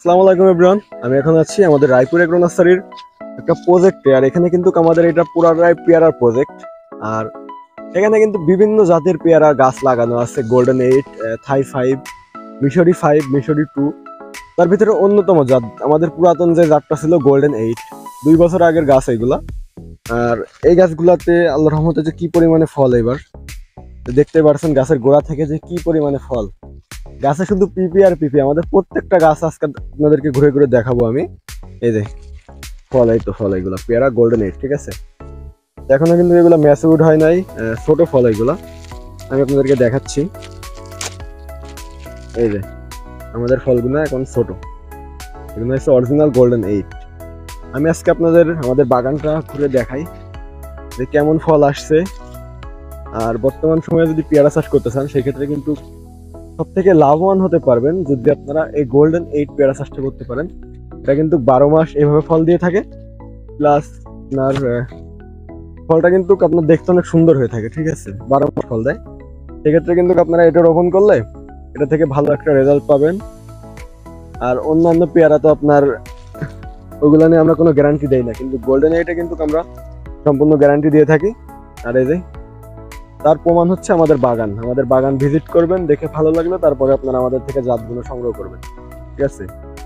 আসসালামু আলাইকুম এভরিওয়ান। আমি এখন আছি আমাদের রায়পুর এগ্রো নার্সারির একটা প্রজেক্টে। আর এখানে কিন্তু আমাদের এটা পুরাটাই পেয়ারার প্রজেক্ট। আর এখানে কিন্তু বিভিন্ন জাতের পেয়ারা গাছ লাগানো আছে। গোল্ডেন 8, থাই 5, মিশরি 5, মিশরি 2। তার ভিতরে অন্যতম জাত আমাদের পুরাতন যে জাতটা ছিল গোল্ডেন 8, 2 বছর আগের গাছ এগুলা। আর এই গাছগুলাতে আল্লাহর রহমতে যে কি পরিমাণে ফল, এবার দেখতে পারছেন গাছের গোড়া থেকে যে কি পরিমাণে ফল। গাছে শুধু পিপি আর পিপি, আমাদের প্রত্যেকটা গাছ আজকে আপনাদেরকে ঘুরে ঘুরে দেখাবো আমি। এই যে ফল, এই তো ফল, এগুলা পেয়ারা গোল্ডেন 8, ঠিক আছে। এখনো কিন্তু এগুলো ম্যাচিউরড হয় নাই, ছোট ফল এগুলা। আমি আপনাদেরকে দেখাচ্ছি। এই যে আমাদের ফলগুলো এখন ছোট, এগুলো হচ্ছে অরিজিনাল গোল্ডেন 8। আমি আজকে আপনাদের আমাদের বাগানটা ঘুরে দেখাই যে কেমন ফল আসছে। আর বর্তমান সময়ে যদি পেয়ারা চাষ করতে চান সেক্ষেত্রে কিন্তু সব থেকে লাভবান হতে পারবেন যদি আপনারা এই গোল্ডেন 8 পেয়ারা চাষটা করতে পারেন। এটা কিন্তু 12 মাস এভাবে ফল দিয়ে থাকে, প্লাস আপনার ফলটা কিন্তু আপনার দেখতে অনেক সুন্দর হয়ে থাকে, ঠিক আছে। 12 মাস ফল দেয়। সেক্ষেত্রে কিন্তু আপনারা এটা রোপণ করলে এটা থেকে ভালো একটা রেজাল্ট পাবেন। আর অন্যান্য পেয়ারা তো আপনার ওগুলো নিয়ে আমরা কোনো গ্যারান্টি দেই না, কিন্তু গোল্ডেন 8 কিন্তু আমরা সম্পূর্ণ গ্যারান্টি দিয়ে থাকি। আর এই যে তার প্রমাণ হচ্ছে আমাদের বাগান ভিজিট করবেন, দেখে ভালো লাগলে তারপরে আপনারা আমাদের থেকে জাতগুলো সংগ্রহ করবেন, ঠিক আছে।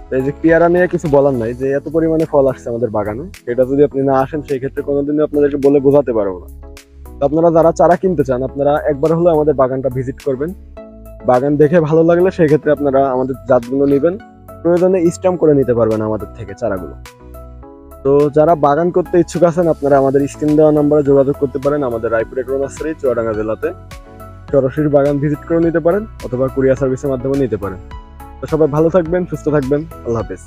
তো এই যে পেয়ারা নিয়ে কিছু বলার নাই, যে এত পরিমাণে ফল আসছে আমাদের বাগানে, এটা যদি আপনি না আসেন সেই ক্ষেত্রে কোনোদিনও আপনাদেরকে বলে বোঝাতে পারবো না। তো আপনারা যারা চারা কিনতে চান আপনারা একবার হলো আমাদের বাগানটা ভিজিট করবেন। বাগান দেখে ভালো লাগলে সেই ক্ষেত্রে আপনারা আমাদের জাতগুলো নেবেন, প্রয়োজনে স্ট্যাম্প করে নিতে পারবেন আমাদের থেকে চারাগুলো। তো যারা বাগান করতে ইচ্ছুক আছেন আপনারা আমাদের স্ক্রিন দেওয়া নম্বরে যোগাযোগ করতে পারেন। আমাদের রায়পুর এগ্রো নার্সারি, চুয়াডাঙ্গা জেলাতে সরাসরি বাগান ভিজিট করে নিতে পারেন অথবা কুরিয়ার সার্ভিসের মাধ্যমে নিতে পারেন। তো সবাই ভালো থাকবেন, সুস্থ থাকবেন। আল্লাহ হাফেজ।